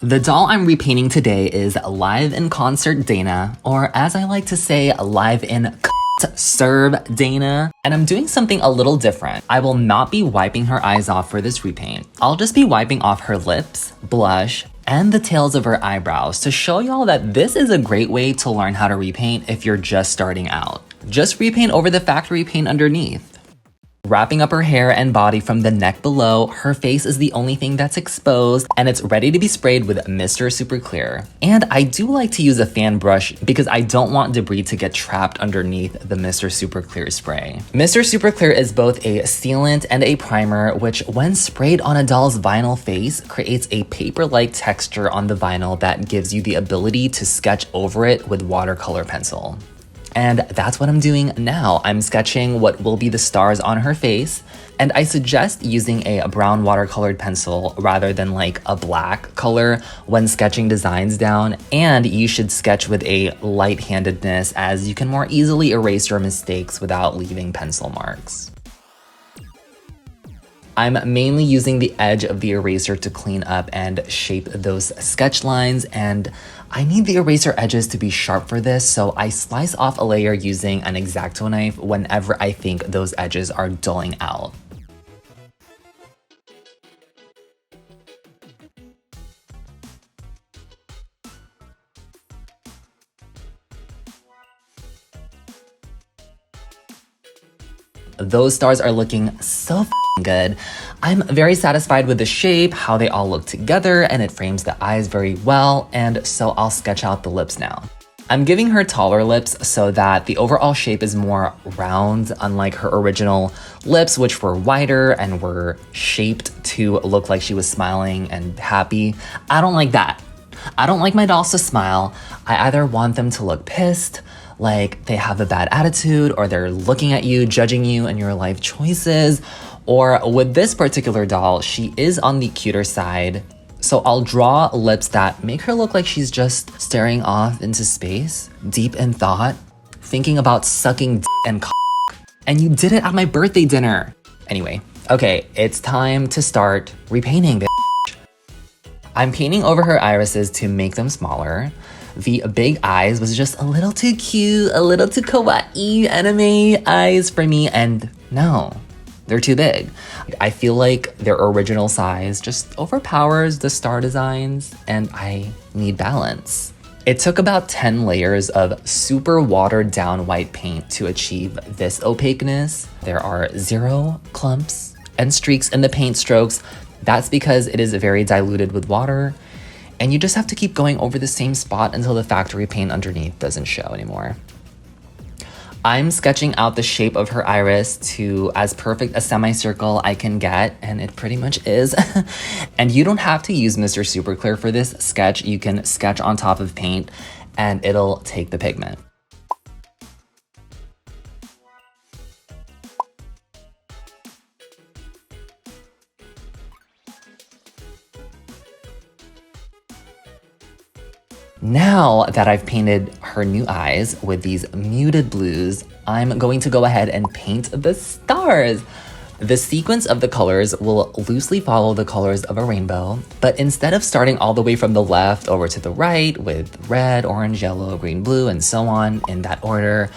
The doll I'm repainting today is Live in Concert Dana, or as I like to say, Live in Serve Dana. And I'm doing something a little different. I will not be wiping her eyes off for this repaint. I'll just be wiping off her lips, blush, and the tails of her eyebrows to show y'all that this is a great way to learn how to repaint if you're just starting out. Just repaint over the factory paint underneath. Wrapping up her hair and body from the neck below, her face is the only thing that's exposed, and it's ready to be sprayed with Mr. Super Clear. And I do like to use a fan brush because I don't want debris to get trapped underneath the Mr. Super Clear spray. Mr. Super Clear is both a sealant and a primer, which when sprayed on a doll's vinyl face, creates a paper-like texture on the vinyl that gives you the ability to sketch over it with watercolor pencil. And that's what I'm doing now. I'm sketching what will be the stars on her face, and I suggest using a brown watercolored pencil rather than like a black color when sketching designs down, and you should sketch with a light-handedness as you can more easily erase your mistakes without leaving pencil marks. I'm mainly using the edge of the eraser to clean up and shape those sketch lines, and I need the eraser edges to be sharp for this, so I slice off a layer using an X-Acto knife whenever I think those edges are dulling out. Those stars are looking so good. I'm very satisfied with the shape, how they all look together, and it frames the eyes very well, and so I'll sketch out the lips now. I'm giving her taller lips so that the overall shape is more round, unlike her original lips, which were wider and were shaped to look like she was smiling and happy. I don't like that. I don't like my dolls to smile. I either want them to look pissed, like they have a bad attitude, or they're looking at you, judging you and your life choices. Or with this particular doll, she is on the cuter side. So I'll draw lips that make her look like she's just staring off into space, deep in thought, thinking about sucking and and you did it at my birthday dinner. Anyway, okay, it's time to start repainting. I'm painting over her irises to make them smaller. The big eyes was just a little too cute, a little too kawaii anime eyes for me, and no, they're too big. I feel like their original size just overpowers the star designs, and I need balance. It took about 10 layers of super watered down white paint to achieve this opaqueness. There are 0 clumps and streaks in the paint strokes. That's because it is very diluted with water, and you just have to keep going over the same spot until the factory paint underneath doesn't show anymore. I'm sketching out the shape of her iris to as perfect a semicircle I can get, and it pretty much is. And you don't have to use Mr. Super Clear for this sketch. You can sketch on top of paint and it'll take the pigment. Now that I've painted her new eyes with these muted blues, I'm going to go ahead and paint the stars. The sequence of the colors will loosely follow the colors of a rainbow, but instead of starting all the way from the left over to the right with red, orange, yellow, green, blue, and so on in that order,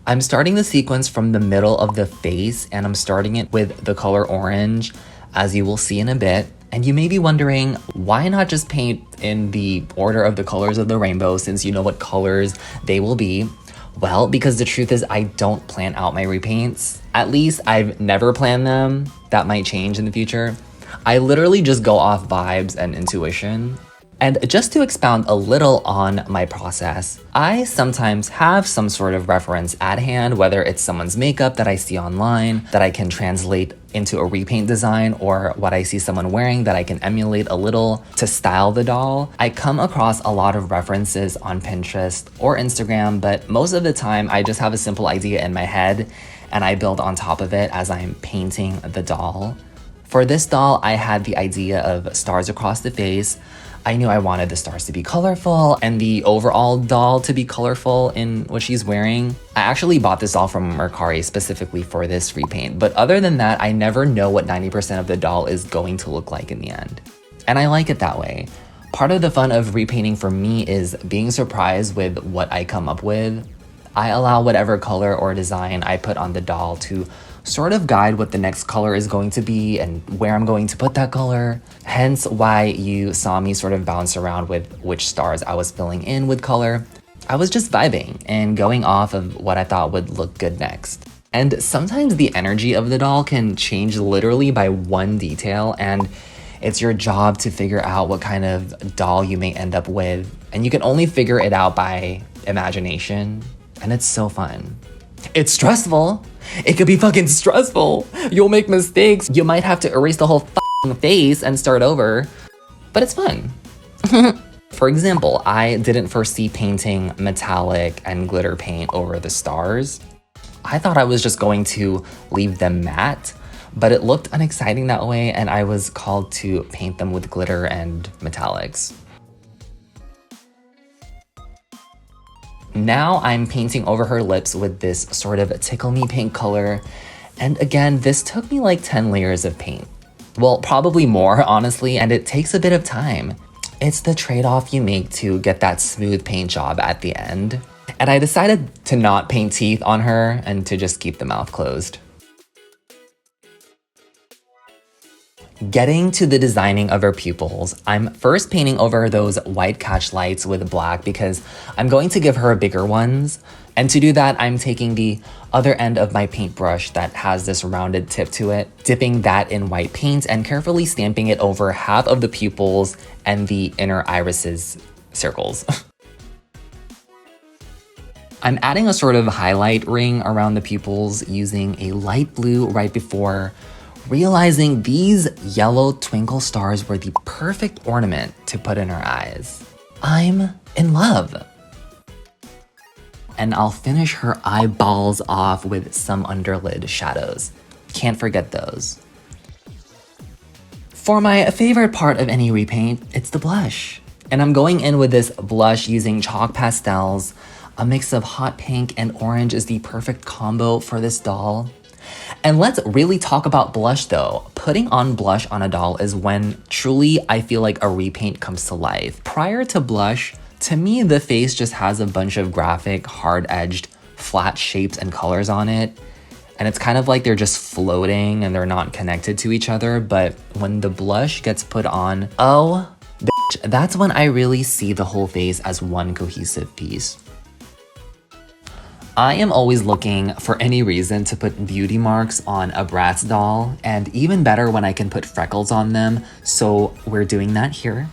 I'm starting the sequence from the middle of the face, and I'm starting it with the color orange, as you will see in a bit. And you may be wondering, why not just paint in the order of the colors of the rainbow since you know what colors they will be? Well, because the truth is I don't plan out my repaints. At least I've never planned them. That might change in the future. I literally just go off vibes and intuition. And just to expound a little on my process, I sometimes have some sort of reference at hand, whether it's someone's makeup that I see online that I can translate into a repaint design, or what I see someone wearing that I can emulate a little to style the doll. I come across a lot of references on Pinterest or Instagram, but most of the time I just have a simple idea in my head and I build on top of it as I'm painting the doll. For this doll, I had the idea of stars across the face. I knew I wanted the stars to be colorful and the overall doll to be colorful in what she's wearing. I actually bought this doll from Mercari specifically for this repaint, but other than that, I never know what 90% of the doll is going to look like in the end. And I like it that way. Part of the fun of repainting for me is being surprised with what I come up with. I allow whatever color or design I put on the doll to sort of guide what the next color is going to be and where I'm going to put that color. Hence why you saw me sort of bounce around with which stars I was filling in with color. I was just vibing and going off of what I thought would look good next. And sometimes the energy of the doll can change literally by one detail, and it's your job to figure out what kind of doll you may end up with. And you can only figure it out by imagination. And it's so fun. It's stressful. It could be fucking stressful. You'll make mistakes. You might have to erase the whole fucking face and start over. But it's fun. For example, I didn't foresee painting metallic and glitter paint over the stars. I thought I was just going to leave them matte, but it looked unexciting that way, and I was called to paint them with glitter and metallics. Now I'm painting over her lips with this sort of tickle me pink color. And again, this took me like 10 layers of paint. Well, probably more, honestly, and it takes a bit of time. It's the trade-off you make to get that smooth paint job at the end. And I decided to not paint teeth on her and to just keep the mouth closed. Getting to the designing of her pupils, I'm first painting over those white catch lights with black because I'm going to give her bigger ones. And to do that, I'm taking the other end of my paintbrush that has this rounded tip to it, dipping that in white paint and carefully stamping it over half of the pupils and the inner irises circles. I'm adding a sort of highlight ring around the pupils using a light blue right before realizing these yellow twinkle stars were the perfect ornament to put in her eyes. I'm in love. And I'll finish her eyeballs off with some underlid shadows. Can't forget those. For my favorite part of any repaint, it's the blush. And I'm going in with this blush using chalk pastels. A mix of hot pink and orange is the perfect combo for this doll. And let's really talk about blush though. Putting on blush on a doll is when truly I feel like a repaint comes to life. Prior to blush, to me the face just has a bunch of graphic, hard-edged, flat shapes and colors on it. And it's kind of like they're just floating and they're not connected to each other. But when the blush gets put on, oh, bitch, that's when I really see the whole face as one cohesive piece. I am always looking for any reason to put beauty marks on a Bratz doll, and even better when I can put freckles on them, so we're doing that here.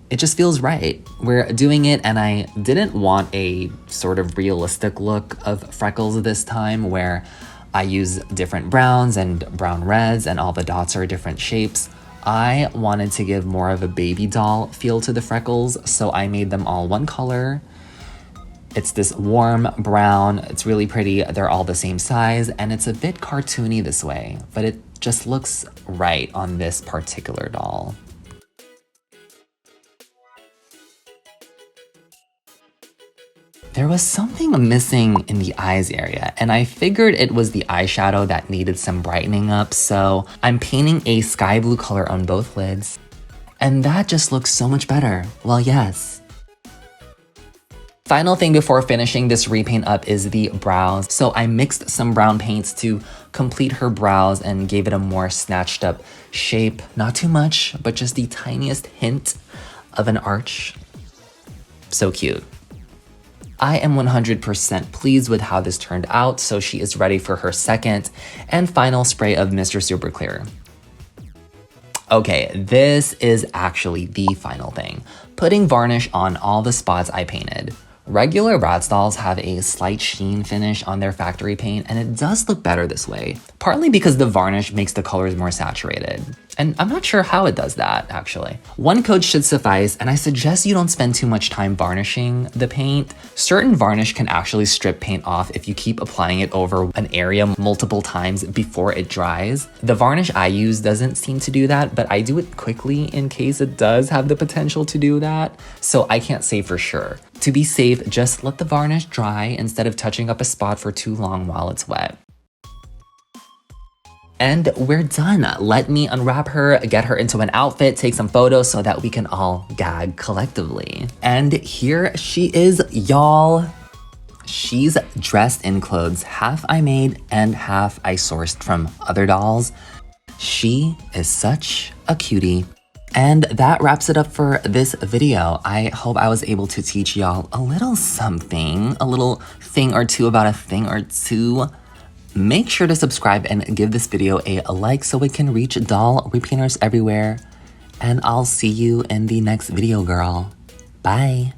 It just feels right. We're doing it, and I didn't want a sort of realistic look of freckles this time where I use different browns and brown reds and all the dots are different shapes. I wanted to give more of a baby doll feel to the freckles, so I made them all one color. It's this warm brown, it's really pretty, they're all the same size, and it's a bit cartoony this way, but it just looks right on this particular doll. There was something missing in the eyes area, and I figured it was the eyeshadow that needed some brightening up, so I'm painting a sky blue color on both lids. And that just looks so much better. Well, yes. Final thing before finishing this repaint up is the brows. So I mixed some brown paints to complete her brows and gave it a more snatched up shape. Not too much, but just the tiniest hint of an arch. So cute. I am 100% pleased with how this turned out, so she is ready for her second and final spray of Mr. Super Clear. Okay, this is actually the final thing. Putting varnish on all the spots I painted. Regular Bratz dolls have a slight sheen finish on their factory paint, and it does look better this way, partly because the varnish makes the colors more saturated. And I'm not sure how it does that, actually. One coat should suffice, and I suggest you don't spend too much time varnishing the paint. Certain varnish can actually strip paint off if you keep applying it over an area multiple times before it dries. The varnish I use doesn't seem to do that, but I do it quickly in case it does have the potential to do that, so I can't say for sure. To be safe, just let the varnish dry instead of touching up a spot for too long while it's wet. And we're done. Let me unwrap her, get her into an outfit, take some photos so that we can all gag collectively. And here she is, y'all. She's dressed in clothes half I made and half I sourced from other dolls. She is such a cutie. And that wraps it up for this video. I hope I was able to teach y'all a little something, a little thing or two about a thing or two. Make sure to subscribe and give this video a like so it can reach doll repainters everywhere. And I'll see you in the next video, girl. Bye.